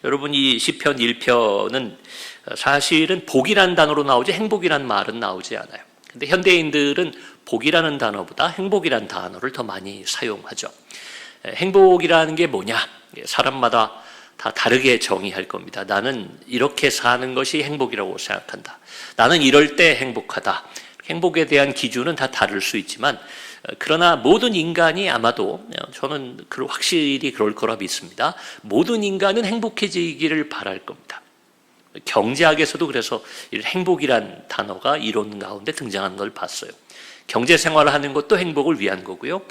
여러분, 이 시편 1편은 사실은 복이라는 단어로 나오지 행복이라는 말은 나오지 않아요. 근데 현대인들은 복이라는 단어보다 행복이라는 단어를 더 많이 사용하죠. 행복이라는 게 뭐냐? 사람마다 다 다르게 정의할 겁니다. 나는 이렇게 사는 것이 행복이라고 생각한다. 나는 이럴 때 행복하다. 행복에 대한 기준은 다 다를 수 있지만, 그러나 모든 인간이 아마도, 저는 확실히 그럴 거라 믿습니다. 모든 인간은 행복해지기를 바랄 겁니다. 경제학에서도 그래서 행복이란 단어가 이론 가운데 등장하는 걸 봤어요. 경제 생활을 하는 것도 행복을 위한 거고요.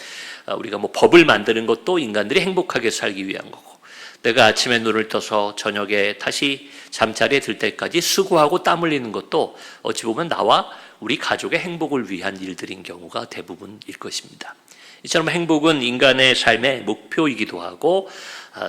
우리가 법을 만드는 것도 인간들이 행복하게 살기 위한 거고, 내가 아침에 눈을 떠서 저녁에 다시 잠자리에 들 때까지 수고하고 땀 흘리는 것도 어찌 보면 나와 우리 가족의 행복을 위한 일들인 경우가 대부분일 것입니다. 이처럼 행복은 인간의 삶의 목표이기도 하고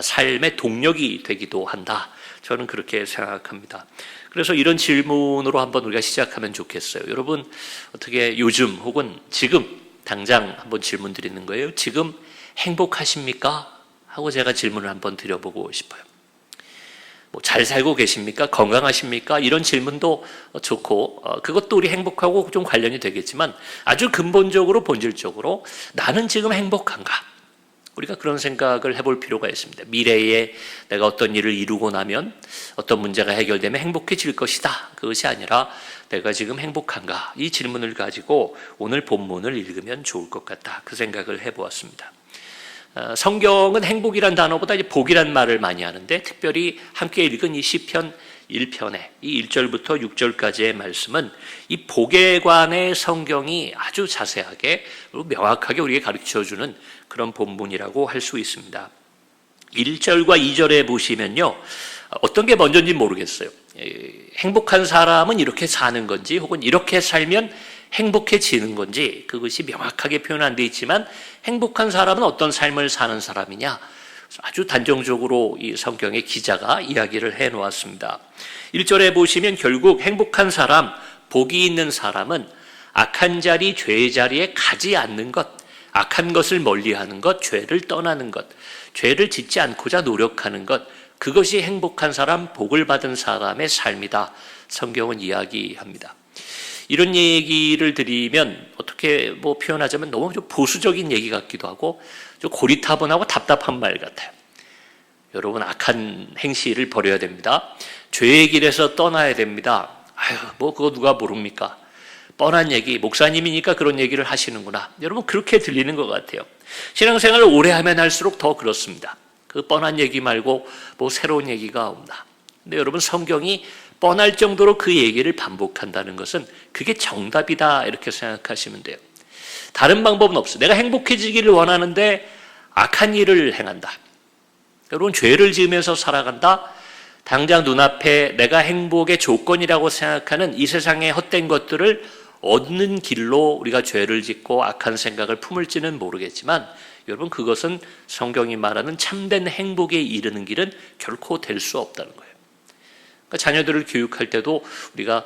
삶의 동력이 되기도 한다. 저는 그렇게 생각합니다. 그래서 이런 질문으로 한번 우리가 시작하면 좋겠어요. 여러분, 어떻게 요즘 혹은 지금 당장 한번 질문 드리는 거예요. 지금 행복하십니까? 하고 제가 질문을 한번 드려보고 싶어요. 잘 살고 계십니까? 건강하십니까? 이런 질문도 좋고, 그것도 우리 행복하고 좀 관련이 되겠지만, 아주 근본적으로 본질적으로 나는 지금 행복한가? 우리가 그런 생각을 해볼 필요가 있습니다. 미래에 내가 어떤 일을 이루고 나면 어떤 문제가 해결되면 행복해질 것이다. 그것이 아니라 내가 지금 행복한가? 이 질문을 가지고 오늘 본문을 읽으면 좋을 것 같다. 그 생각을 해보았습니다. 성경은 행복이란 단어보다 이제 복이란 말을 많이 하는데, 특별히 함께 읽은 이 시편 1편의 이 1절부터 6절까지의 말씀은 이 복에 관해 성경이 아주 자세하게 그리고 명확하게 우리에게 가르쳐주는 그런 본문이라고 할 수 있습니다. 1절과 2절에 보시면요, 어떤 게 먼저인지 모르겠어요. 행복한 사람은 이렇게 사는 건지 혹은 이렇게 살면 행복해지는 건지 그것이 명확하게 표현 안 되어 있지만, 행복한 사람은 어떤 삶을 사는 사람이냐, 아주 단정적으로 이 성경의 기자가 이야기를 해놓았습니다. 1절에 보시면 결국 행복한 사람, 복이 있는 사람은 악한 자리, 죄의 자리에 가지 않는 것, 악한 것을 멀리하는 것, 죄를 떠나는 것, 죄를 짓지 않고자 노력하는 것, 그것이 행복한 사람, 복을 받은 사람의 삶이다. 성경은 이야기합니다. 이런 얘기를 드리면 어떻게 표현하자면 너무 좀 보수적인 얘기 같기도 하고 좀 고리타분하고 답답한 말 같아요. 여러분, 악한 행실을 버려야 됩니다. 죄의 길에서 떠나야 됩니다. 그거 누가 모릅니까? 뻔한 얘기, 목사님이니까 그런 얘기를 하시는구나. 여러분, 그렇게 들리는 것 같아요. 신앙생활을 오래 하면 할수록 더 그렇습니다. 그 뻔한 얘기 말고 새로운 얘기가 없나. 근데 여러분, 성경이 뻔할 정도로 그 얘기를 반복한다는 것은 그게 정답이다, 이렇게 생각하시면 돼요. 다른 방법은 없어요. 내가 행복해지기를 원하는데 악한 일을 행한다. 여러분, 죄를 지으면서 살아간다. 당장 눈앞에 내가 행복의 조건이라고 생각하는 이 세상의 헛된 것들을 얻는 길로 우리가 죄를 짓고 악한 생각을 품을지는 모르겠지만, 여러분, 그것은 성경이 말하는 참된 행복에 이르는 길은 결코 될 수 없다는 거예요. 그러니까 자녀들을 교육할 때도 우리가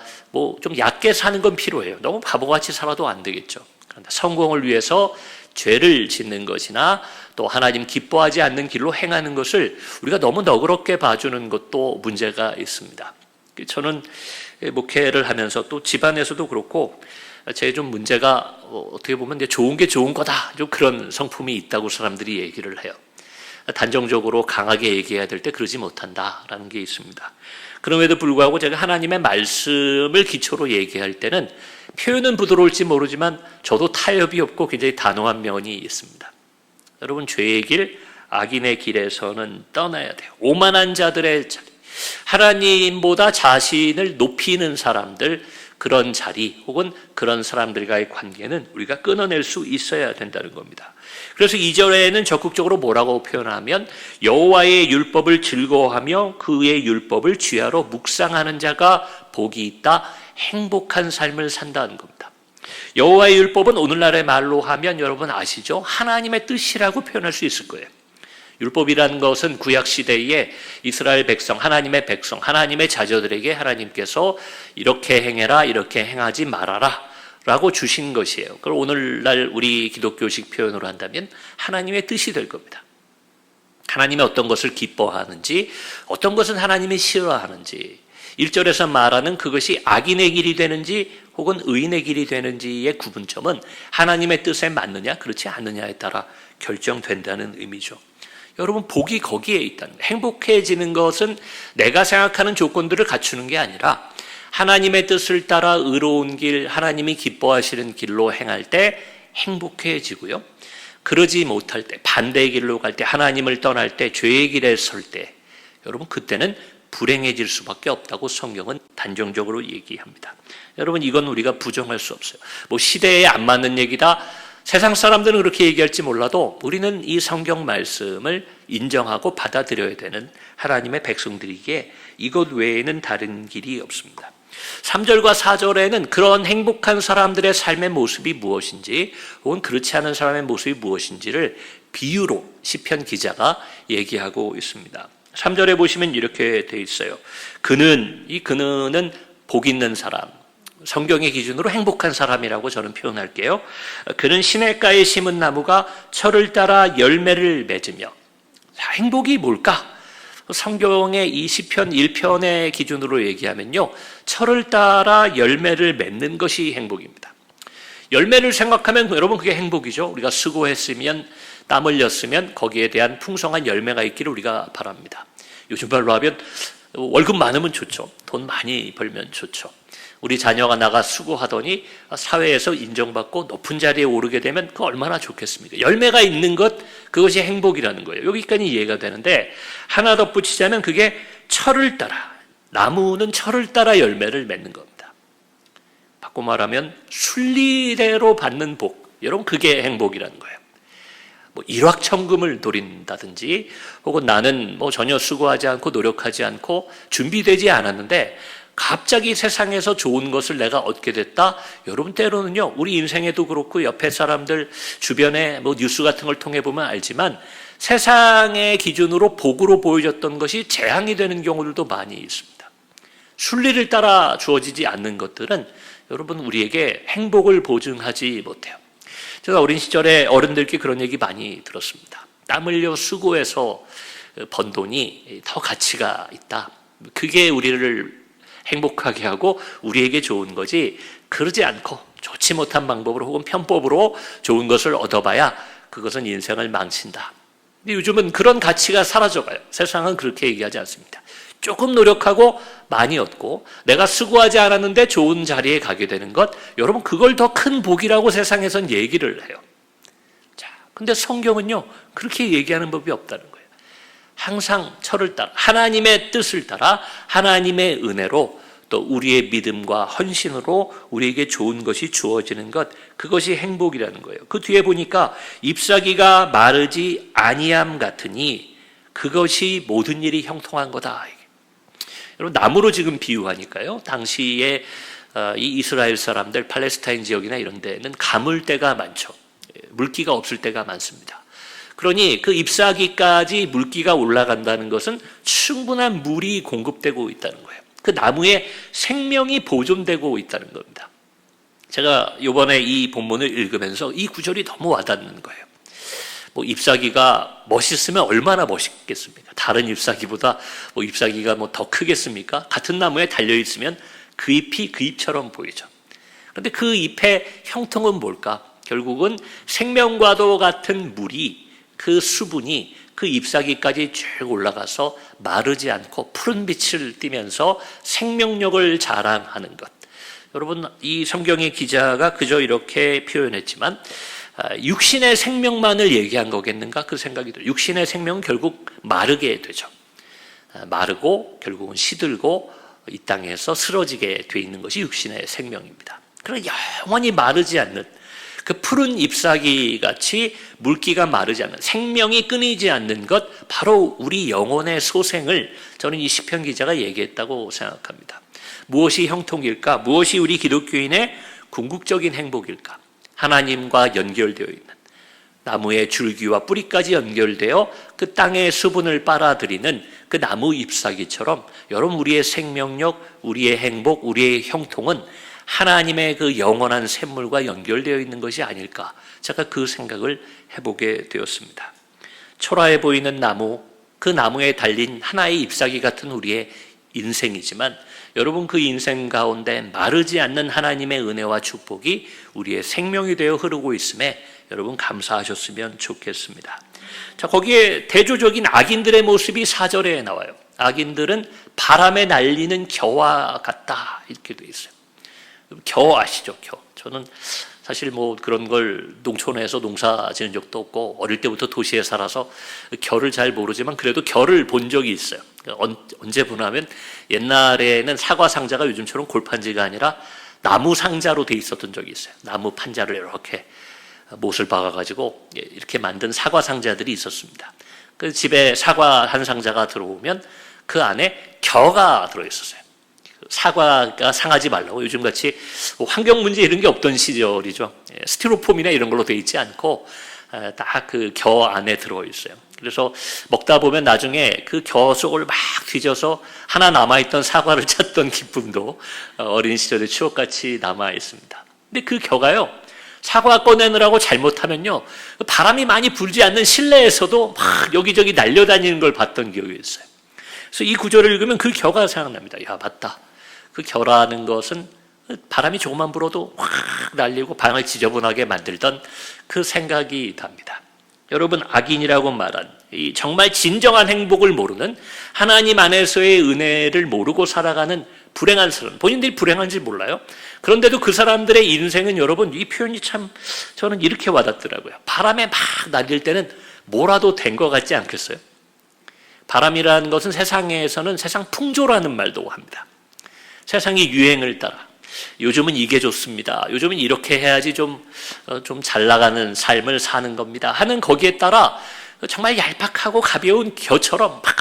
좀 얕게 사는 건 필요해요. 너무 바보같이 살아도 안 되겠죠. 그런데 성공을 위해서 죄를 짓는 것이나 또 하나님 기뻐하지 않는 길로 행하는 것을 우리가 너무 너그럽게 봐주는 것도 문제가 있습니다. 저는 목회를 하면서 또 집안에서도 그렇고 제 좀 문제가 어떻게 보면 좋은 게 좋은 거다, 좀 그런 성품이 있다고 사람들이 얘기를 해요. 단정적으로 강하게 얘기해야 될 때 그러지 못한다라는 게 있습니다. 그럼에도 불구하고 제가 하나님의 말씀을 기초로 얘기할 때는 표현은 부드러울지 모르지만 저도 타협이 없고 굉장히 단호한 면이 있습니다. 여러분, 죄의 길, 악인의 길에서는 떠나야 돼요. 오만한 자들의 자리, 하나님보다 자신을 높이는 사람들, 그런 자리 혹은 그런 사람들과의 관계는 우리가 끊어낼 수 있어야 된다는 겁니다. 그래서 2절에는 적극적으로 뭐라고 표현하면 여호와의 율법을 즐거워하며 그의 율법을 주야로 묵상하는 자가 복이 있다, 행복한 삶을 산다는 겁니다. 여호와의 율법은 오늘날의 말로 하면 여러분 아시죠? 하나님의 뜻이라고 표현할 수 있을 거예요. 율법이라는 것은 구약시대에 이스라엘 백성, 하나님의 백성, 하나님의 자녀들에게 하나님께서 이렇게 행해라, 이렇게 행하지 말아라 라고 주신 것이에요. 그걸 오늘날 우리 기독교식 표현으로 한다면 하나님의 뜻이 될 겁니다. 하나님의 어떤 것을 기뻐하는지, 어떤 것은 하나님이 싫어하는지, 1절에서 말하는 그것이 악인의 길이 되는지 혹은 의인의 길이 되는지의 구분점은 하나님의 뜻에 맞느냐 그렇지 않느냐에 따라 결정된다는 의미죠. 여러분, 복이 거기에 있다는 거예요. 행복해지는 것은 내가 생각하는 조건들을 갖추는 게 아니라 하나님의 뜻을 따라 의로운 길, 하나님이 기뻐하시는 길로 행할 때 행복해지고요. 그러지 못할 때, 반대의 길로 갈 때, 하나님을 떠날 때, 죄의 길에 설 때, 여러분 그때는 불행해질 수밖에 없다고 성경은 단정적으로 얘기합니다. 여러분, 이건 우리가 부정할 수 없어요. 시대에 안 맞는 얘기다, 세상 사람들은 그렇게 얘기할지 몰라도 우리는 이 성경 말씀을 인정하고 받아들여야 되는 하나님의 백성들이기에 이것 외에는 다른 길이 없습니다. 3절과 4절에는 그런 행복한 사람들의 삶의 모습이 무엇인지 혹은 그렇지 않은 사람의 모습이 무엇인지를 비유로 시편 기자가 얘기하고 있습니다. 3절에 보시면 이렇게 돼 있어요. 그는 복 있는 사람, 성경의 기준으로 행복한 사람이라고 저는 표현할게요. 그는 시냇가에 심은 나무가 철을 따라 열매를 맺으며. 자, 행복이 뭘까? 성경의 이 시편 1편의 기준으로 얘기하면요, 철을 따라 열매를 맺는 것이 행복입니다. 열매를 생각하면 여러분 그게 행복이죠. 우리가 수고했으면, 땀 흘렸으면 거기에 대한 풍성한 열매가 있기를 우리가 바랍니다. 요즘 말로 하면 월급 많으면 좋죠. 돈 많이 벌면 좋죠. 우리 자녀가 나가 수고하더니 사회에서 인정받고 높은 자리에 오르게 되면 그 얼마나 좋겠습니까? 열매가 있는 것, 그것이 행복이라는 거예요. 여기까지 이해가 되는데 하나 덧붙이자면 그게 철을 따라, 나무는 철을 따라 열매를 맺는 겁니다. 바꿔 말하면 순리대로 받는 복, 여러분 그게 행복이라는 거예요. 일확천금을 노린다든지 혹은 나는 전혀 수고하지 않고 노력하지 않고 준비되지 않았는데 갑자기 세상에서 좋은 것을 내가 얻게 됐다. 여러분 때로는요, 우리 인생에도 그렇고 옆에 사람들 주변에 뉴스 같은 걸 통해 보면 알지만 세상의 기준으로 복으로 보여졌던 것이 재앙이 되는 경우들도 많이 있습니다. 순리를 따라 주어지지 않는 것들은 여러분 우리에게 행복을 보증하지 못해요. 제가 어린 시절에 어른들께 그런 얘기 많이 들었습니다. 땀 흘려 수고해서 번 돈이 더 가치가 있다. 그게 우리를 행복하게 하고 우리에게 좋은 거지, 그러지 않고 좋지 못한 방법으로 혹은 편법으로 좋은 것을 얻어봐야 그것은 인생을 망친다. 근데 요즘은 그런 가치가 사라져가요. 세상은 그렇게 얘기하지 않습니다. 조금 노력하고 많이 얻고 내가 수고하지 않았는데 좋은 자리에 가게 되는 것, 여러분 그걸 더 큰 복이라고 세상에선 얘기를 해요. 자, 근데 성경은요 그렇게 얘기하는 법이 없다는 거예요. 항상 철을 따라, 하나님의 뜻을 따라 하나님의 은혜로 또 우리의 믿음과 헌신으로 우리에게 좋은 것이 주어지는 것, 그것이 행복이라는 거예요. 그 뒤에 보니까 잎사귀가 마르지 아니함 같으니 그것이 모든 일이 형통한 거다. 여러분 나무로 지금 비유하니까요, 당시에 이 이스라엘 사람들 팔레스타인 지역이나 이런 데는 가물때가 많죠. 물기가 없을 때가 많습니다. 그러니 그 잎사귀까지 물기가 올라간다는 것은 충분한 물이 공급되고 있다는 거예요. 그 나무에 생명이 보존되고 있다는 겁니다. 제가 이번에 이 본문을 읽으면서 이 구절이 너무 와닿는 거예요. 잎사귀가 멋있으면 얼마나 멋있겠습니까? 다른 잎사귀보다 잎사귀가 더 크겠습니까? 같은 나무에 달려있으면 그 잎이 그 잎처럼 보이죠. 그런데 그 잎의 형통은 뭘까? 결국은 생명과도 같은 물이, 그 수분이 그 잎사귀까지 쭉 올라가서 마르지 않고 푸른 빛을 띠면서 생명력을 자랑하는 것. 여러분, 이 성경의 기자가 그저 이렇게 표현했지만 육신의 생명만을 얘기한 거겠는가? 그 생각이 들어요. 육신의 생명은 결국 마르게 되죠. 마르고 결국은 시들고 이 땅에서 쓰러지게 돼 있는 것이 육신의 생명입니다. 그러나 영원히 마르지 않는 그 푸른 잎사귀 같이 물기가 마르지 않는, 생명이 끊이지 않는 것, 바로 우리 영혼의 소생을 저는 이 시편 기자가 얘기했다고 생각합니다. 무엇이 형통일까? 무엇이 우리 기독교인의 궁극적인 행복일까? 하나님과 연결되어 있는, 나무의 줄기와 뿌리까지 연결되어 그 땅의 수분을 빨아들이는 그 나무 잎사귀처럼 여러분 우리의 생명력, 우리의 행복, 우리의 형통은 하나님의 그 영원한 샘물과 연결되어 있는 것이 아닐까, 제가 그 생각을 해보게 되었습니다. 초라해 보이는 나무, 그 나무에 달린 하나의 잎사귀 같은 우리의 인생이지만 여러분, 그 인생 가운데 마르지 않는 하나님의 은혜와 축복이 우리의 생명이 되어 흐르고 있음에 여러분 감사하셨으면 좋겠습니다. 자, 거기에 대조적인 악인들의 모습이 4절에 나와요. 악인들은 바람에 날리는 겨와 같다 이렇게 돼 있어요. 겨 아시죠? 겨. 저는 사실 뭐 그런 걸 농촌에서 농사 지은 적도 없고 어릴 때부터 도시에 살아서 겨를 잘 모르지만 그래도 겨를 본 적이 있어요. 언제 보냐면 옛날에는 사과 상자가 요즘처럼 골판지가 아니라 나무 상자로 돼 있었던 적이 있어요. 나무 판자를 이렇게 못을 박아가지고 이렇게 만든 사과 상자들이 있었습니다. 그 집에 사과 한 상자가 들어오면 그 안에 겨가 들어있었어요. 사과가 상하지 말라고. 요즘같이 환경 문제 이런 게 없던 시절이죠. 스티로폼이나 이런 걸로 돼 있지 않고 딱 그 겨 안에 들어있어요. 그래서 먹다 보면 나중에 그 겨 속을 막 뒤져서 하나 남아있던 사과를 찾던 기쁨도 어린 시절의 추억같이 남아있습니다. 근데 그 겨가요, 사과 꺼내느라고 잘못하면요, 바람이 많이 불지 않는 실내에서도 막 여기저기 날려다니는 걸 봤던 기억이 있어요. 그래서 이 구절을 읽으면 그 겨가 생각납니다. 야, 맞다. 그 겨라는 것은 바람이 조금만 불어도 확 날리고 방을 지저분하게 만들던 그 생각이 납니다. 여러분, 악인이라고 말한 이 정말 진정한 행복을 모르는, 하나님 안에서의 은혜를 모르고 살아가는 불행한 사람, 본인들이 불행한지 몰라요. 그런데도 그 사람들의 인생은 여러분, 이 표현이 참 저는 이렇게 와닿더라고요. 바람에 막 날릴 때는 뭐라도 된 것 같지 않겠어요? 바람이라는 것은 세상에서는 세상 풍조라는 말도 합니다. 세상의 유행을 따라 요즘은 이게 좋습니다. 요즘은 이렇게 해야지 좀 잘 나가는 삶을 사는 겁니다 하는 거기에 따라 정말 얄팍하고 가벼운 겨처럼 막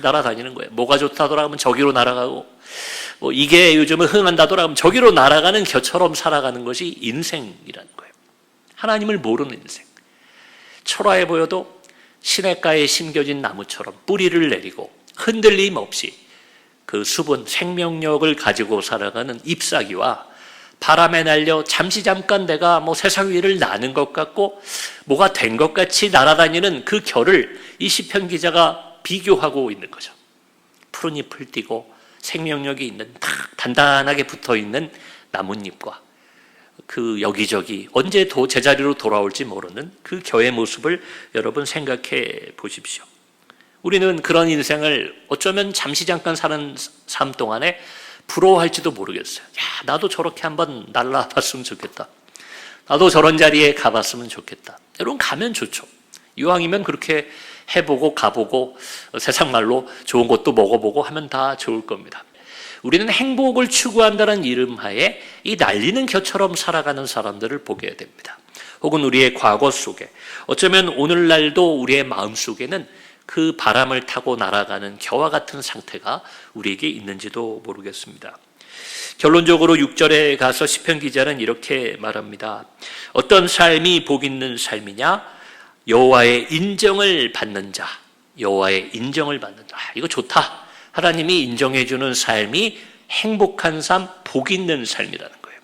날아다니는 거예요. 뭐가 좋다더라 하면 저기로 날아가고, 뭐 이게 요즘은 흥한다더라 하면 저기로 날아가는 겨처럼 살아가는 것이 인생이라는 거예요. 하나님을 모르는 인생. 초라해 보여도 시냇가에 심겨진 나무처럼 뿌리를 내리고 흔들림 없이 그 수분, 생명력을 가지고 살아가는 잎사귀와 바람에 날려 잠깐 내가 뭐 세상 위를 나는 것 같고 뭐가 된 것 같이 날아다니는 그 겨를 이 시편 기자가 비교하고 있는 거죠. 푸른 잎을 띠고 생명력이 있는 단단하게 붙어있는 나뭇잎과 그 여기저기 언제 제자리로 돌아올지 모르는 그 겨의 모습을 여러분 생각해 보십시오. 우리는 그런 인생을 어쩌면 잠깐 사는 삶 동안에 부러워할지도 모르겠어요. 야, 나도 저렇게 한번 날아봤으면 좋겠다. 나도 저런 자리에 가봤으면 좋겠다. 여러분, 가면 좋죠. 이왕이면 그렇게 해보고 가보고 세상 말로 좋은 것도 먹어보고 하면 다 좋을 겁니다. 우리는 행복을 추구한다는 이름하에 이 날리는 겨처럼 살아가는 사람들을 보게 됩니다. 혹은 우리의 과거 속에, 어쩌면 오늘날도 우리의 마음 속에는 그 바람을 타고 날아가는 겨와 같은 상태가 우리에게 있는지도 모르겠습니다. 결론적으로 6절에 가서 시편 기자는 이렇게 말합니다. 어떤 삶이 복 있는 삶이냐? 여호와의 인정을 받는 자. 여호와의 인정을 받는 자. 이거 좋다. 하나님이 인정해 주는 삶이 행복한 삶, 복 있는 삶이라는 거예요.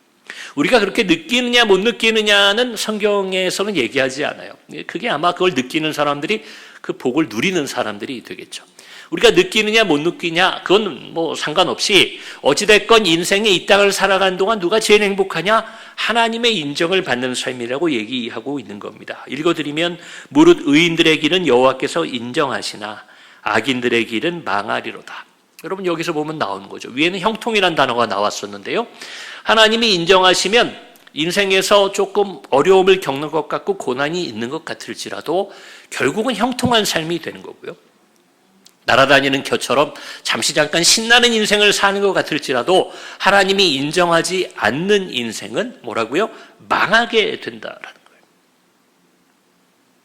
우리가 그렇게 느끼느냐 못 느끼느냐는 성경에서는 얘기하지 않아요. 그게 아마 그걸 느끼는 사람들이 그 복을 누리는 사람들이 되겠죠. 우리가 느끼느냐 못 느끼냐 그건 뭐 상관없이 어찌됐건 인생의 이 땅을 살아가는 동안 누가 제일 행복하냐? 하나님의 인정을 받는 삶이라고 얘기하고 있는 겁니다. 읽어드리면 무릇 의인들의 길은 여호와께서 인정하시나 악인들의 길은 망하리로다. 여러분, 여기서 보면 나오는 거죠. 위에는 형통이라는 단어가 나왔었는데요, 하나님이 인정하시면 인생에서 조금 어려움을 겪는 것 같고 고난이 있는 것 같을지라도 결국은 형통한 삶이 되는 거고요, 날아다니는 겨처럼 잠깐 신나는 인생을 사는 것 같을지라도 하나님이 인정하지 않는 인생은 뭐라고요? 망하게 된다라는 거예요.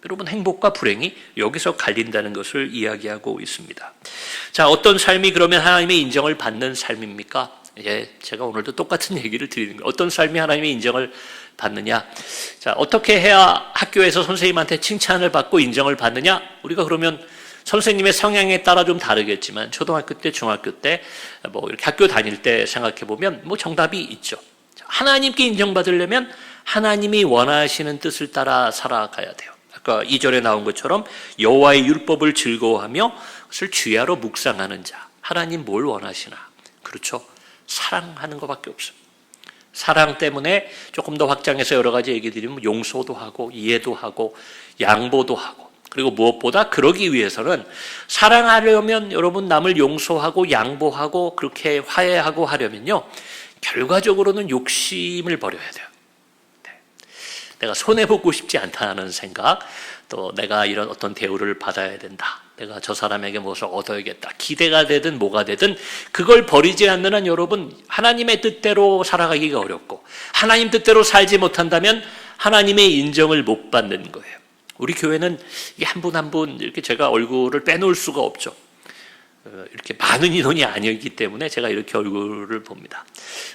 여러분, 행복과 불행이 여기서 갈린다는 것을 이야기하고 있습니다. 자, 어떤 삶이 그러면 하나님의 인정을 받는 삶입니까? 제가 오늘도 똑같은 얘기를 드리는 거예요. 어떤 삶이 하나님의 인정을 받느냐? 자, 어떻게 해야 학교에서 선생님한테 칭찬을 받고 인정을 받느냐? 우리가 그러면 선생님의 성향에 따라 좀 다르겠지만 초등학교 때, 중학교 때, 뭐 이렇게 학교 다닐 때 생각해 보면 뭐 정답이 있죠. 하나님께 인정받으려면 하나님이 원하시는 뜻을 따라 살아가야 돼요. 아까 2절에 나온 것처럼 여호와의 율법을 즐거워하며 그것을 주야로 묵상하는 자. 하나님 뭘 원하시나? 그렇죠. 사랑하는 것밖에 없습니다. 사랑 때문에 조금 더 확장해서 여러 가지 얘기 드리면 용서도 하고 이해도 하고 양보도 하고, 그리고 무엇보다 그러기 위해서는, 사랑하려면 여러분 남을 용서하고 양보하고 그렇게 화해하고 하려면요, 결과적으로는 욕심을 버려야 돼요. 내가 손해보고 싶지 않다는 생각, 또 내가 이런 어떤 대우를 받아야 된다, 내가 저 사람에게 무엇을 얻어야겠다, 기대가 되든 뭐가 되든 그걸 버리지 않는 한 여러분 하나님의 뜻대로 살아가기가 어렵고, 하나님 뜻대로 살지 못한다면 하나님의 인정을 못 받는 거예요. 우리 교회는 한 분 한 분 이렇게 제가 얼굴을 빼놓을 수가 없죠. 이렇게 많은 인원이 아니기 때문에 제가 이렇게 얼굴을 봅니다.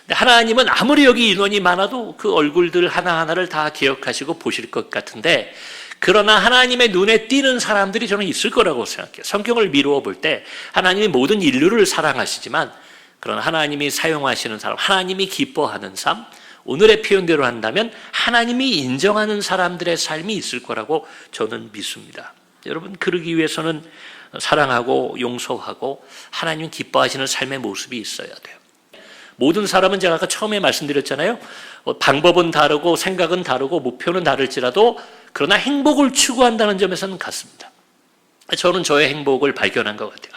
근데 하나님은 아무리 여기 인원이 많아도 그 얼굴들 하나하나를 다 기억하시고 보실 것 같은데, 그러나 하나님의 눈에 띄는 사람들이 저는 있을 거라고 생각해요. 성경을 미루어 볼 때 하나님이 모든 인류를 사랑하시지만, 그러나 하나님이 사용하시는 사람, 하나님이 기뻐하는 삶, 오늘의 표현대로 한다면 하나님이 인정하는 사람들의 삶이 있을 거라고 저는 믿습니다. 여러분, 그러기 위해서는 사랑하고 용서하고 하나님 기뻐하시는 삶의 모습이 있어야 돼요. 모든 사람은 제가 아까 처음에 말씀드렸잖아요. 방법은 다르고 생각은 다르고 목표는 다를지라도 그러나 행복을 추구한다는 점에서는 같습니다. 저는 저의 행복을 발견한 것 같아요.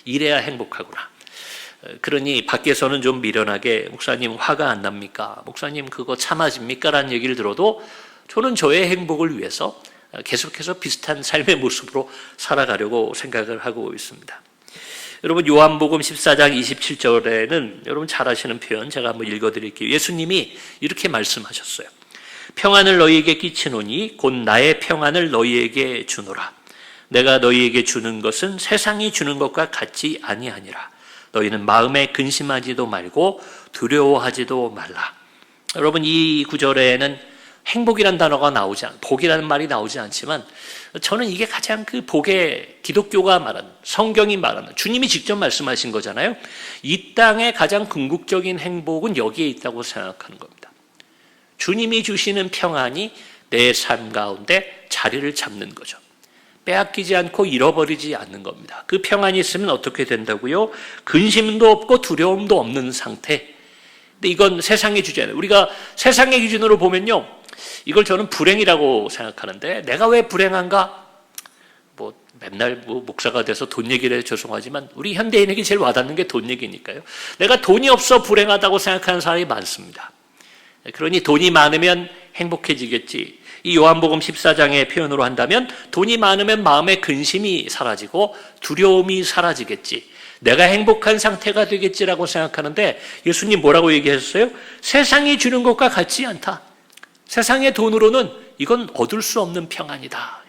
이래야 행복하구나. 그러니 밖에서는 좀 미련하게 목사님 화가 안 납니까? 목사님 그거 참아집니까? 라는 얘기를 들어도 저는 저의 행복을 위해서 계속해서 비슷한 삶의 모습으로 살아가려고 생각을 하고 있습니다. 여러분, 요한복음 14장 27절에는 여러분 잘 아시는 표현 제가 한번 읽어드릴게요. 예수님이 이렇게 말씀하셨어요. 평안을 너희에게 끼치노니 곧 나의 평안을 너희에게 주노라. 내가 너희에게 주는 것은 세상이 주는 것과 같지 아니하니라. 너희는 마음에 근심하지도 말고 두려워하지도 말라. 여러분, 이 구절에는 행복이란 단어가 나오지 않고 복이라는 말이 나오지 않지만, 저는 이게 가장 그 복의, 기독교가 말하는, 성경이 말하는, 주님이 직접 말씀하신 거잖아요. 이 땅의 가장 궁극적인 행복은 여기에 있다고 생각하는 겁니다. 주님이 주시는 평안이 내 삶 가운데 자리를 잡는 거죠. 빼앗기지 않고 잃어버리지 않는 겁니다. 그 평안이 있으면 어떻게 된다고요? 근심도 없고 두려움도 없는 상태. 근데 이건 세상의 주제예요. 우리가 세상의 기준으로 보면요, 이걸 저는 불행이라고 생각하는데, 내가 왜 불행한가? 맨날 목사가 돼서 돈 얘기를 해서 죄송하지만 우리 현대인에게 제일 와닿는 게 돈 얘기니까요. 내가 돈이 없어 불행하다고 생각하는 사람이 많습니다. 그러니 돈이 많으면 행복해지겠지. 이 요한복음 14장의 표현으로 한다면 돈이 많으면 마음의 근심이 사라지고 두려움이 사라지겠지. 내가 행복한 상태가 되겠지라고 생각하는데, 예수님 뭐라고 얘기하셨어요? 세상이 주는 것과 같지 않다. 세상의 돈으로는 이건 얻을 수 없는 평안이다.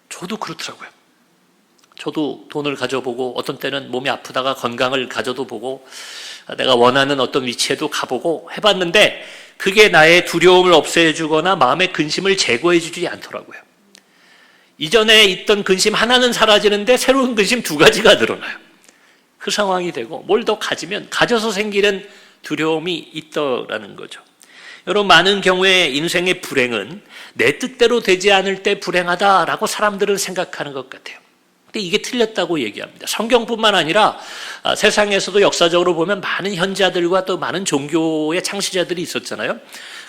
저도 그렇더라고요. 저도 돈을 가져보고 어떤 때는 몸이 아프다가 건강을 가져도 보고 내가 원하는 어떤 위치에도 가보고 해봤는데, 그게 나의 두려움을 없애주거나 마음의 근심을 제거해주지 않더라고요. 이전에 있던 근심 하나는 사라지는데 새로운 근심 2가지가 늘어나요. 그 상황이 되고, 뭘 더 가지면 가져서 생기는 두려움이 있더라는 거죠. 여러분, 많은 경우에 인생의 불행은 내 뜻대로 되지 않을 때 불행하다라고 사람들은 생각하는 것 같아요. 근데 이게 틀렸다고 얘기합니다. 성경뿐만 아니라 세상에서도 역사적으로 보면 많은 현자들과 또 많은 종교의 창시자들이 있었잖아요.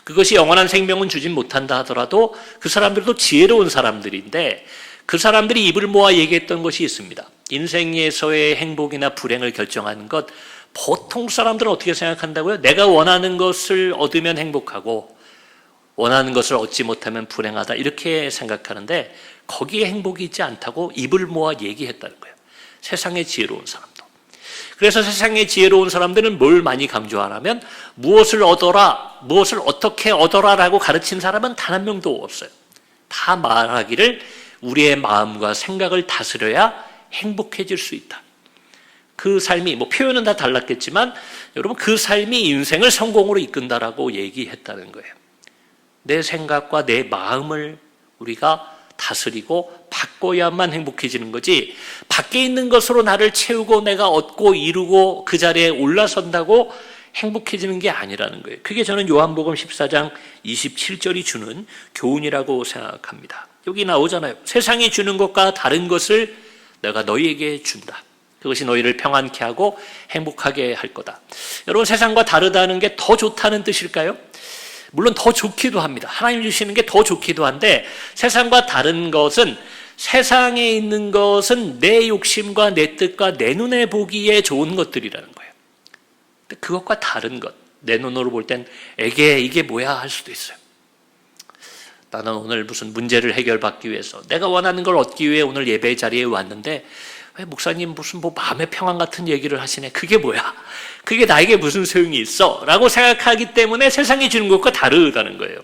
그것이 영원한 생명은 주진 못한다 하더라도 그 사람들도 지혜로운 사람들인데, 그 사람들이 입을 모아 얘기했던 것이 있습니다. 인생에서의 행복이나 불행을 결정하는 것, 보통 사람들은 어떻게 생각한다고요? 내가 원하는 것을 얻으면 행복하고 원하는 것을 얻지 못하면 불행하다, 이렇게 생각하는데, 거기에 행복이 있지 않다고 입을 모아 얘기했다는 거예요. 세상의 지혜로운 사람도. 그래서 세상의 지혜로운 사람들은 뭘 많이 강조하냐면, 무엇을 얻어라, 무엇을 어떻게 얻어라라고 가르친 사람은 단 한 명도 없어요. 다 말하기를 우리의 마음과 생각을 다스려야 행복해질 수 있다. 그 삶이, 표현은 다 달랐겠지만 여러분, 그 삶이 인생을 성공으로 이끈다라고 얘기했다는 거예요. 내 생각과 내 마음을 우리가 다스리고 바꿔야만 행복해지는 거지, 밖에 있는 것으로 나를 채우고 내가 얻고 이루고 그 자리에 올라선다고 행복해지는 게 아니라는 거예요. 그게 저는 요한복음 14장 27절이 주는 교훈이라고 생각합니다. 여기 나오잖아요. 세상이 주는 것과 다른 것을 내가 너희에게 준다. 그것이 너희를 평안케 하고 행복하게 할 거다. 여러분, 세상과 다르다는 게 더 좋다는 뜻일까요? 물론 더 좋기도 합니다. 하나님 주시는 게 더 좋기도 한데, 세상과 다른 것은, 세상에 있는 것은 내 욕심과 내 뜻과 내 눈에 보기에 좋은 것들이라는 거예요. 근데 그것과 다른 것, 내 눈으로 볼 땐 에게 이게 뭐야 할 수도 있어요. 나는 오늘 무슨 문제를 해결받기 위해서, 내가 원하는 걸 얻기 위해 오늘 예배 자리에 왔는데 왜 목사님 무슨 뭐 마음의 평안 같은 얘기를 하시네. 그게 뭐야? 그게 나에게 무슨 소용이 있어? 라고 생각하기 때문에 세상이 주는 것과 다르다는 거예요.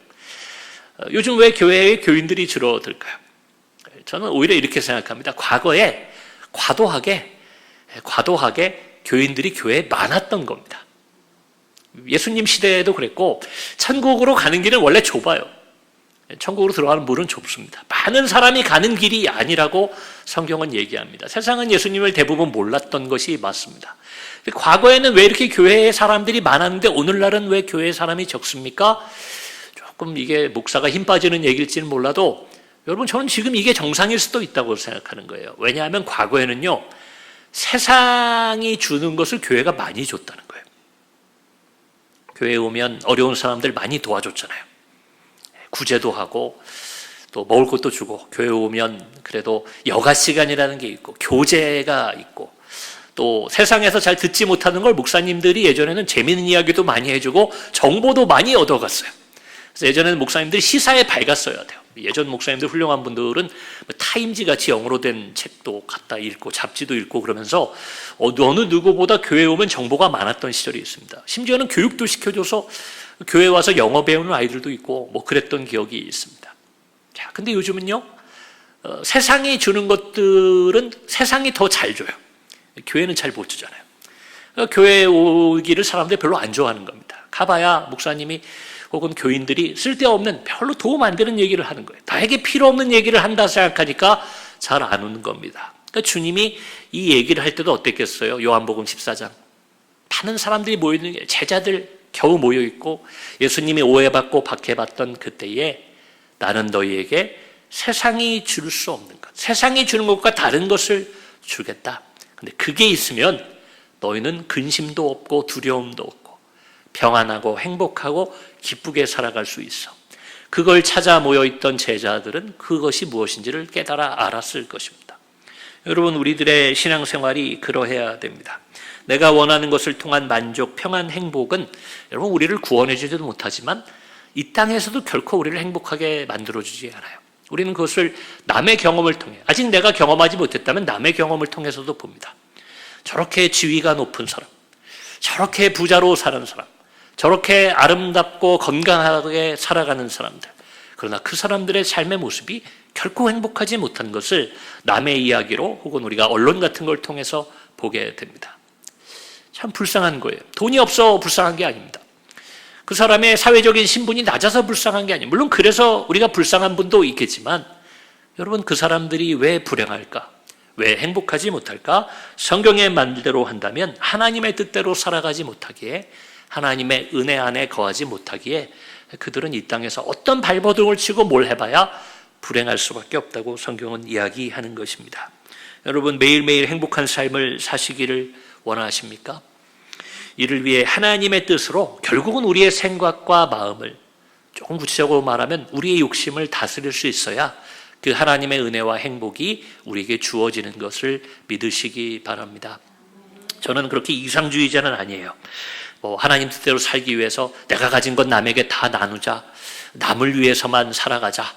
요즘 왜 교회의 교인들이 줄어들까요? 저는 오히려 이렇게 생각합니다. 과거에 과도하게 교인들이 교회에 많았던 겁니다. 예수님 시대에도 그랬고, 천국으로 가는 길은 원래 좁아요. 천국으로 들어가는 문은 좁습니다. 많은 사람이 가는 길이 아니라고 성경은 얘기합니다. 세상은 예수님을 대부분 몰랐던 것이 맞습니다. 과거에는 왜 이렇게 교회에 사람들이 많았는데 오늘날은 왜 교회에 사람이 적습니까? 조금 이게 목사가 힘 빠지는 얘기일지는 몰라도, 여러분, 저는 지금 이게 정상일 수도 있다고 생각하는 거예요. 왜냐하면 과거에는요, 세상이 주는 것을 교회가 많이 줬다는 거예요. 교회에 오면 어려운 사람들 많이 도와줬잖아요. 구제도 하고 또 먹을 것도 주고, 교회 오면 그래도 여가 시간이라는 게 있고 교제가 있고, 또 세상에서 잘 듣지 못하는 걸 목사님들이 예전에는 재미있는 이야기도 많이 해주고 정보도 많이 얻어갔어요. 그래서 예전에는 목사님들이 시사에 밝았어야 돼요. 예전 목사님들 훌륭한 분들은 타임지 같이 영어로 된 책도 갖다 읽고 잡지도 읽고 그러면서 어느 누구보다 교회에 오면 정보가 많았던 시절이 있습니다. 심지어는 교육도 시켜줘서 교회 와서 영어 배우는 아이들도 있고 뭐 그랬던 기억이 있습니다. 자, 근데 요즘은요, 세상이 주는 것들은 세상이 더 잘 줘요. 교회는 잘 못 주잖아요. 교회에 오기를 사람들이 별로 안 좋아하는 겁니다. 가봐야 목사님이 혹은 교인들이 쓸데없는 별로 도움 안 되는 얘기를 하는 거예요. 나에게 필요 없는 얘기를 한다 생각하니까 잘 안 오는 겁니다. 그러니까 주님이 이 얘기를 할 때도 어땠겠어요? 요한복음 14장. 많은 사람들이 모여있는 게, 제자들 겨우 모여있고 예수님이 오해받고 박해받던 그때에 나는 너희에게 세상이 줄 수 없는 것, 세상이 주는 것과 다른 것을 주겠다. 근데 그게 있으면 너희는 근심도 없고 두려움도 없고 평안하고 행복하고 기쁘게 살아갈 수 있어. 그걸 찾아 모여있던 제자들은 그것이 무엇인지를 깨달아 알았을 것입니다. 여러분, 우리들의 신앙생활이 그러해야 됩니다. 내가 원하는 것을 통한 만족, 평안, 행복은 여러분 우리를 구원해주지도 못하지만 이 땅에서도 결코 우리를 행복하게 만들어주지 않아요. 우리는 그것을 남의 경험을 통해, 아직 내가 경험하지 못했다면 남의 경험을 통해서도 봅니다. 저렇게 지위가 높은 사람, 저렇게 부자로 사는 사람, 저렇게 아름답고 건강하게 살아가는 사람들, 그러나 그 사람들의 삶의 모습이 결코 행복하지 못한 것을 남의 이야기로 혹은 우리가 언론 같은 걸 통해서 보게 됩니다. 참 불쌍한 거예요. 돈이 없어 불쌍한 게 아닙니다. 그 사람의 사회적인 신분이 낮아서 불쌍한 게 아니에요. 물론 그래서 우리가 불쌍한 분도 있겠지만, 여러분, 그 사람들이 왜 불행할까? 왜 행복하지 못할까? 성경의 말대로 한다면 하나님의 뜻대로 살아가지 못하기에, 하나님의 은혜 안에 거하지 못하기에 그들은 이 땅에서 어떤 발버둥을 치고 뭘 해봐야 불행할 수밖에 없다고 성경은 이야기하는 것입니다. 여러분, 매일매일 행복한 삶을 사시기를 원하십니까? 이를 위해 하나님의 뜻으로 결국은 우리의 생각과 마음을, 조금 구체적으로 말하면 우리의 욕심을 다스릴 수 있어야 그 하나님의 은혜와 행복이 우리에게 주어지는 것을 믿으시기 바랍니다. 저는 그렇게 이상주의자는 아니에요. 하나님 뜻대로 살기 위해서 내가 가진 것 남에게 다 나누자, 남을 위해서만 살아가자,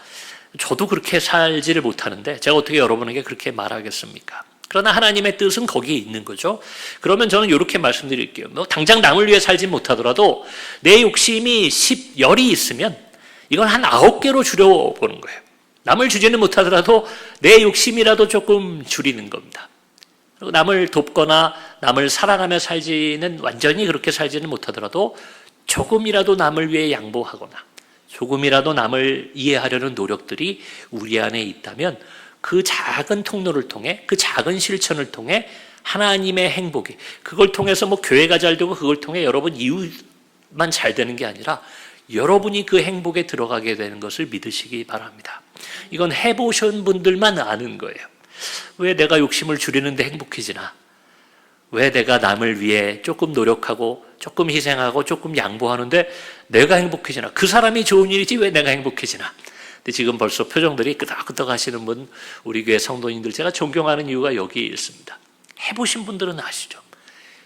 저도 그렇게 살지를 못하는데 제가 어떻게 여러분에게 그렇게 말하겠습니까? 그러나 하나님의 뜻은 거기에 있는 거죠. 그러면 저는 이렇게 말씀드릴게요. 당장 남을 위해 살지 못하더라도 내 욕심이 10열이 있으면 이건 한 9개로 줄여보는 거예요. 남을 주지는 못하더라도 내 욕심이라도 조금 줄이는 겁니다. 그리고 남을 돕거나 남을 사랑하며 살지는, 완전히 그렇게 살지는 못하더라도 조금이라도 남을 위해 양보하거나 조금이라도 남을 이해하려는 노력들이 우리 안에 있다면 그 작은 통로를 통해, 그 작은 실천을 통해 하나님의 행복이, 그걸 통해서 뭐 교회가 잘 되고 그걸 통해 여러분 이웃만 잘 되는 게 아니라 여러분이 그 행복에 들어가게 되는 것을 믿으시기 바랍니다. 이건 해보신 분들만 아는 거예요. 왜 내가 욕심을 줄이는데 행복해지나? 왜 내가 남을 위해 조금 노력하고 조금 희생하고 조금 양보하는데 내가 행복해지나? 그 사람이 좋은 일이지 왜 내가 행복해지나? 근데 지금 벌써 표정들이 끄덕끄덕 하시는 분, 우리 교회 성도님들 제가 존경하는 이유가 여기 있습니다. 해보신 분들은 아시죠?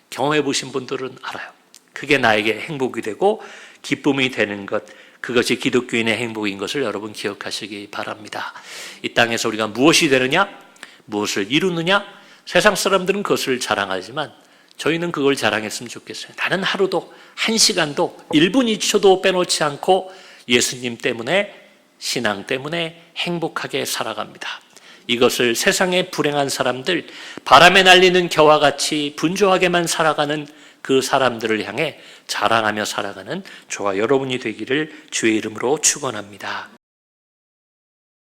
경험해보신 분들은 알아요. 그게 나에게 행복이 되고 기쁨이 되는 것, 그것이 기독교인의 행복인 것을 여러분 기억하시기 바랍니다. 이 땅에서 우리가 무엇이 되느냐? 무엇을 이루느냐? 세상 사람들은 그것을 자랑하지만 저희는 그걸 자랑했으면 좋겠어요. 나는 하루도, 한 시간도, 1분 2초도 빼놓지 않고 예수님 때문에, 신앙 때문에 행복하게 살아갑니다. 이것을 세상의 불행한 사람들, 바람에 날리는 겨와 같이 분주하게만 살아가는 그 사람들을 향해 자랑하며 살아가는 저와 여러분이 되기를 주의 이름으로 축원합니다.